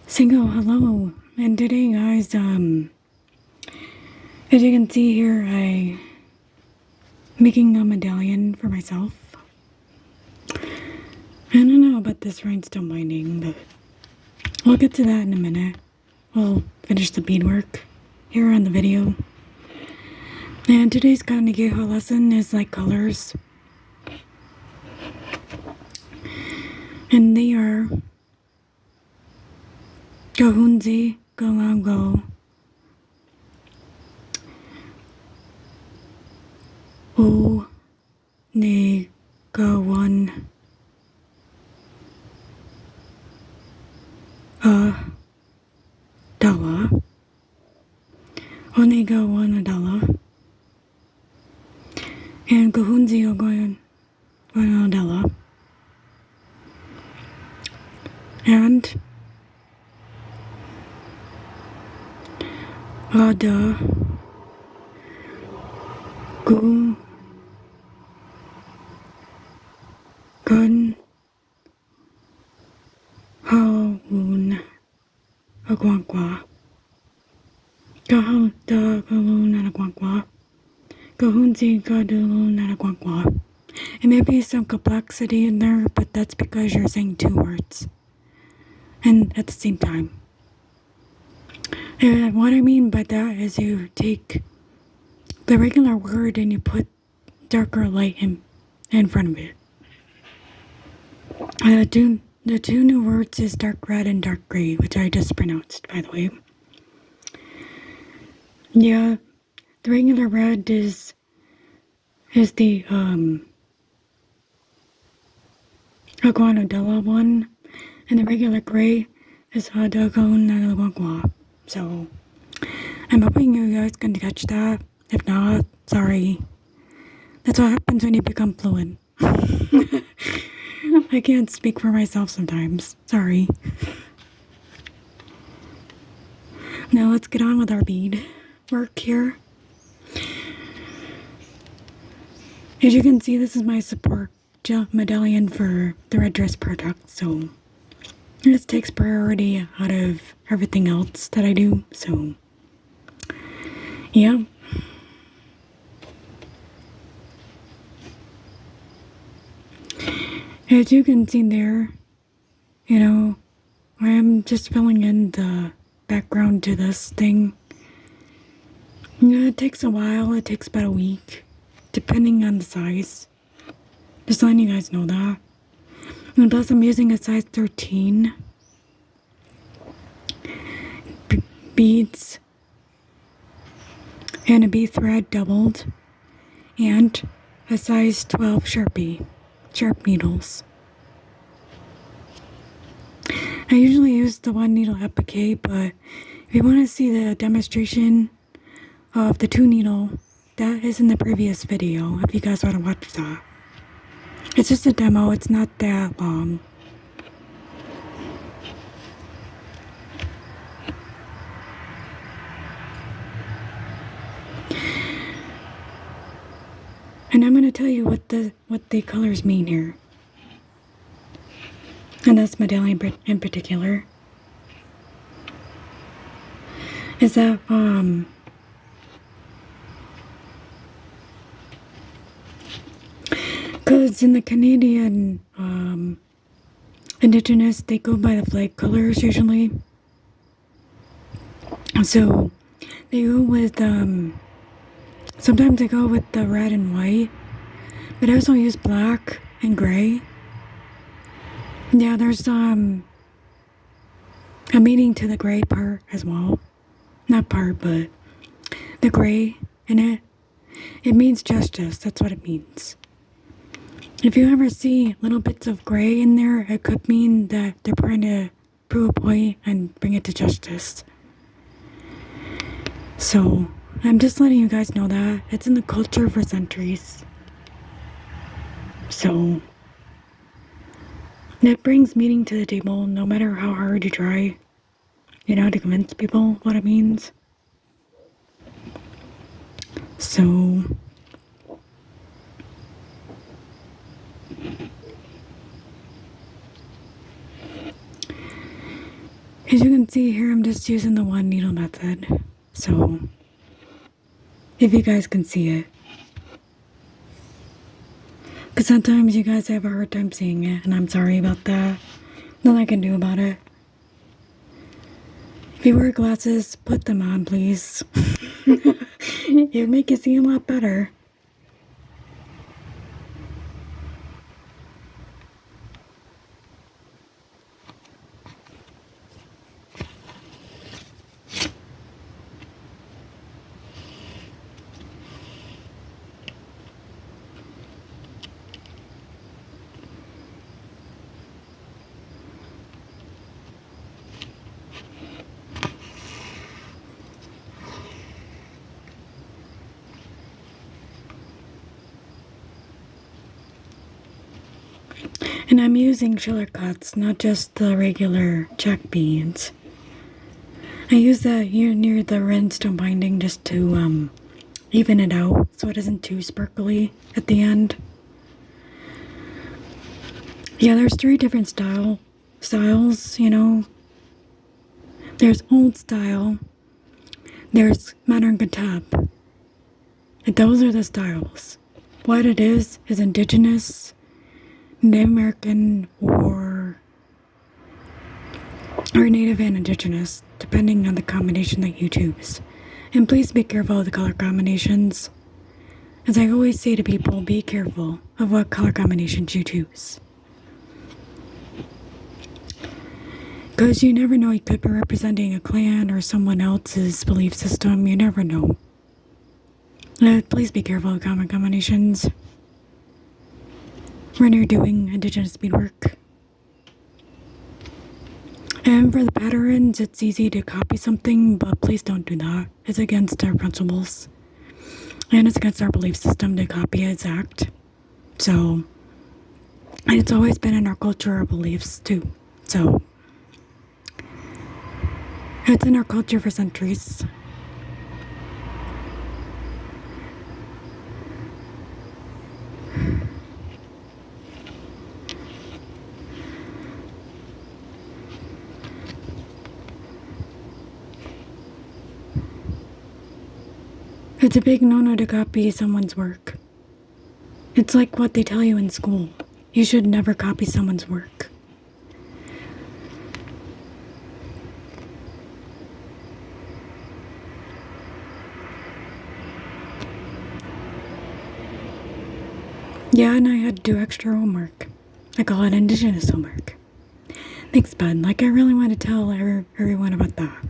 Singo, hello. And today, guys, as you can see here, I'm making a medallion for myself. I don't know about this rhinestone binding, but we'll get to that in a minute. We'll finish the beadwork here on the video. And today's Kanigeha lesson is like colors. And they are Gahunzi, Galango, O, Ne, Gawan, Dala, Onega Wanadala, and Gahunzi Wanadala, and Ada Gu Gun Haun Agwagwa. Gahunda Galun Agwagwa. Gahunzi Gadulun Agwagwa. It may be some complexity in there, but that's because you're saying two words. And at the same time. And what I mean by that is you take the regular word and you put darker light in front of it. The two new words is dark red and dark gray, which I just pronounced, by the way. Yeah, the regular red is the Aguanadella one, and the regular gray is Adagonadagwa. So I'm hoping you guys can catch that. If not, sorry. That's what happens when you become fluent. I can't speak for myself sometimes. Sorry. Now let's get on with our bead work here. As you can see, this is my support gel medallion for the red dress product, so this takes priority out of everything else that I do, so yeah. As you can see there, you know, I'm just filling in the background to this thing. Yeah, it takes a while. It takes about a week, depending on the size. Just letting you guys know that. And plus, I'm using a size 13 beads and a bead thread doubled, and a size 12 sharp needles. I usually use the one needle applique, but if you want to see the demonstration of the two needle, that is in the previous video, if you guys want to watch that. It's just a demo, it's not that long. And I'm going to tell you what the colors mean here. And this medallion in particular is that because in the Canadian indigenous, they go by the flag colors usually. So they go with sometimes they go with the red and white, but I also use black and gray. Yeah, there's a meaning to the gray part as well. Not part, but the gray in it. It means justice. That's what it means. If you ever see little bits of gray in there, it could mean that they're trying to prove a point and bring it to justice. So, I'm just letting you guys know that. It's in the culture for centuries. So, that brings meaning to the table no matter how hard you try, to convince people what it means. So, As you can see here, I'm just using the one needle method. So, if you guys can see it. Because sometimes you guys have a hard time seeing it, and I'm sorry about that. Nothing I can do about it. If you wear glasses, put them on, please. It'll make you see a lot better. And I'm using chiller cuts, not just the regular check beads. I use that here near the rhinestone binding just to even it out so it isn't too sparkly at the end. Yeah, there's 3 different styles, you know. There's old style, there's modern contemp. And those are the styles. What it is indigenous, Native American, or Native and Indigenous, depending on the combination that you choose. And please be careful of the color combinations. As I always say to people, be careful of what color combinations you choose. Because you never know, you could be representing a clan or someone else's belief system. You never know. Please be careful of color combinations when you're doing indigenous beadwork. And for the patterns, it's easy to copy something, but please don't do that. It's against our principles. And it's against our belief system to copy exact. So, and it's always been in our culture, our beliefs too. So, it's in our culture for centuries. It's a big no-no to copy someone's work. It's like what they tell you in school. You should never copy someone's work. Yeah, and I had to do extra homework. I call it indigenous homework. Thanks, bud. Like, I really want to tell everyone about that.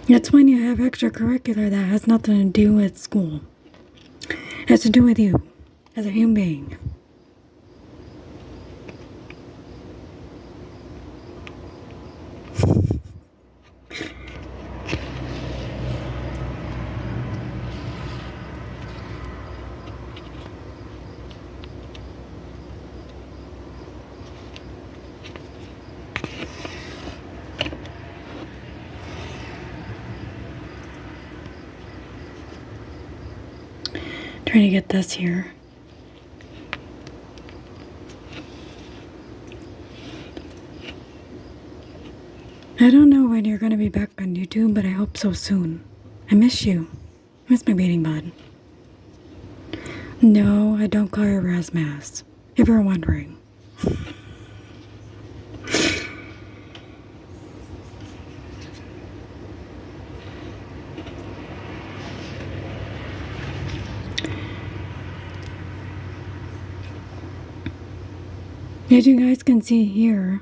It's when you have extracurricular that has nothing to do with school. It has to do with you as a human being. Trying to get this here. I don't know when you're going to be back on YouTube, but I hope so soon. I miss you. I miss my beading bud. No, I don't call her Razmaz, if you're wondering. As you guys can see here,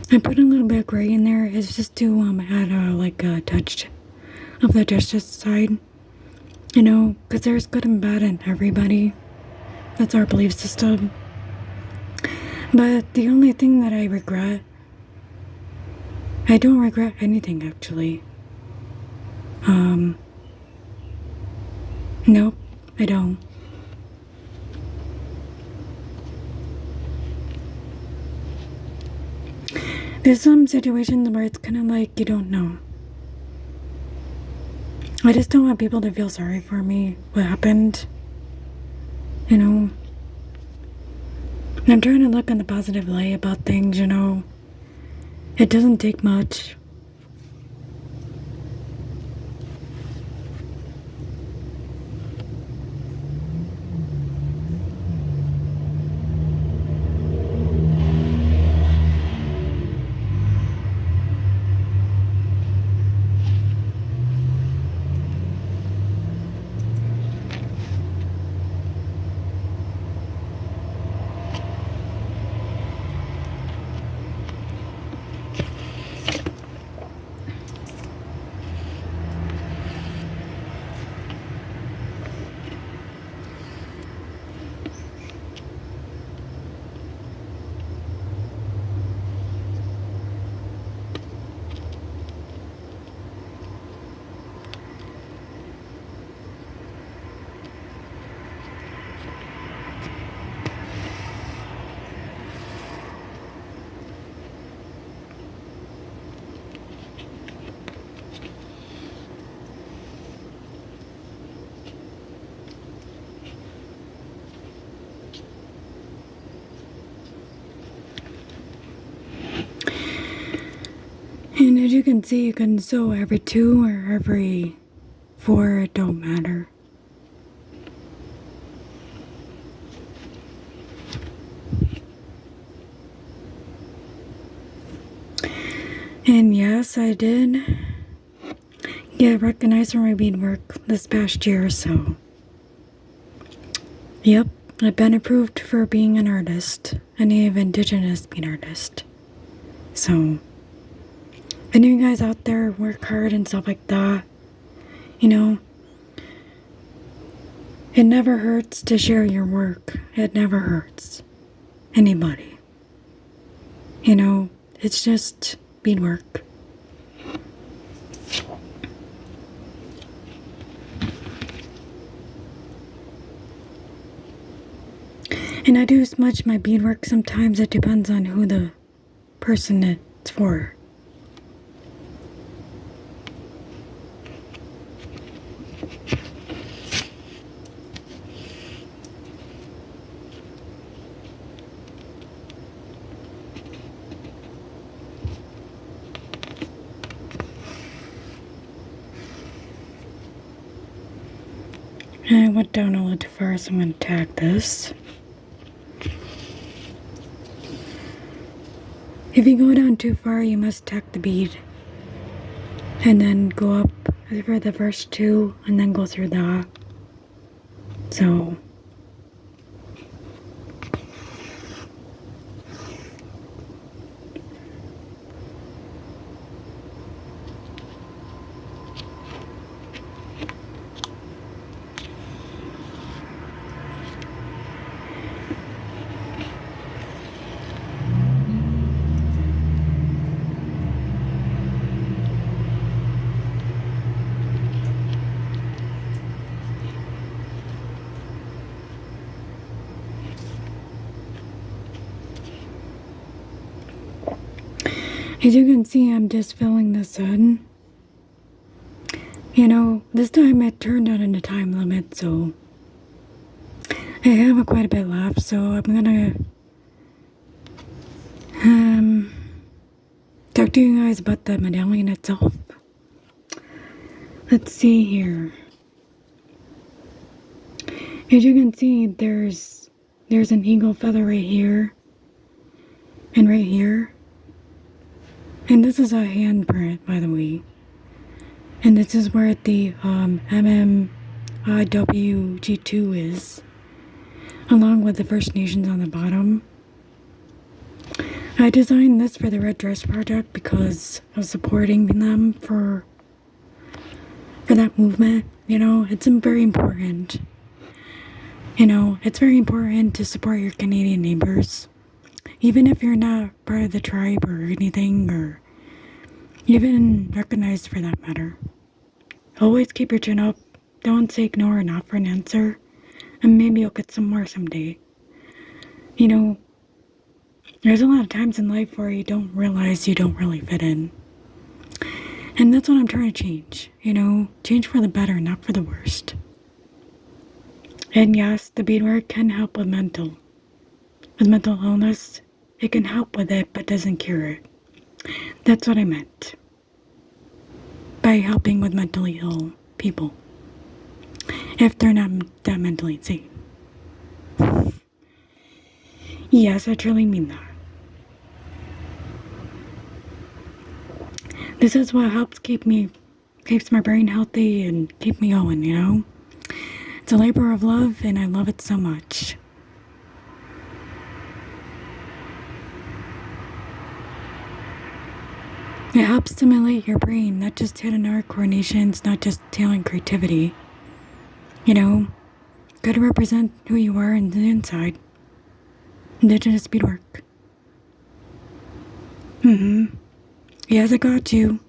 I put a little bit of gray in there. It's just to add a touch of the justice side. You know, because there's good and bad in everybody. That's our belief system. But the only thing that I regret, I don't regret anything actually. Nope, I don't. There's some situations where it's kind of like you don't know. I just don't want people to feel sorry for me, what happened. You know, I'm trying to look in the positive light about things, you know. It doesn't take much. And as you can see, you can sew every 2 or every 4, it don't matter. And yes, I did get recognized for my beadwork this past year, so yep, I've been approved for being an artist, a native indigenous bead artist. So, if any of you guys out there work hard and stuff like that, you know, it never hurts to share your work. It never hurts anybody. You know, it's just beadwork. And I do smudge my beadwork sometimes. It depends on who the person it's for. And I went down a little too far, so I'm going to tag this. If you go down too far, you must tack the bead. And then go up for the first 2, and then go through that. So, as you can see, I'm just filling this in. You know, this time it turned out in a time limit, so I have quite a bit left, so I'm gonna talk to you guys about the medallion itself. Let's see here. As you can see, there's an eagle feather right here and right here. And this is a handprint, by the way. And this is where the mmiwg2 is, along with the First Nations on the bottom. I designed this for the Red Dress Project because I was supporting them for that movement. You know, it's very important. You know, it's very important to support your Canadian neighbors. Even if you're not part of the tribe or anything, or even recognized for that matter. Always keep your chin up. Don't say no or not for an answer. And maybe you'll get some more someday. You know, There's a lot of times in life where you don't realize you don't really fit in. And that's what I'm trying to change, change for the better, not for the worst. And yes, the beadwork can help with mental illness. It can help with it, but doesn't cure it. That's what I meant by helping with mentally ill people, if they're not that mentally insane. Yes, I truly mean that. This is what helps keeps my brain healthy and keep me going, It's a labor of love, and I love it so much. It helps stimulate your brain, not just hidden art coordinations, not just talent creativity. Good to represent who you are in the inside. Indigenous beadwork. Yes, I got you.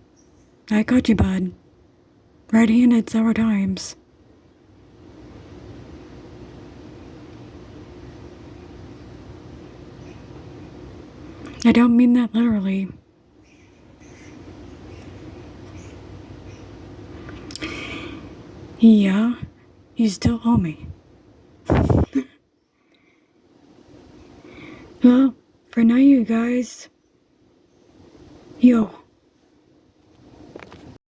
I got you, bud. Right-handed several times. I don't mean that literally. Yeah, you still owe me. Well, for now, you guys. Yo.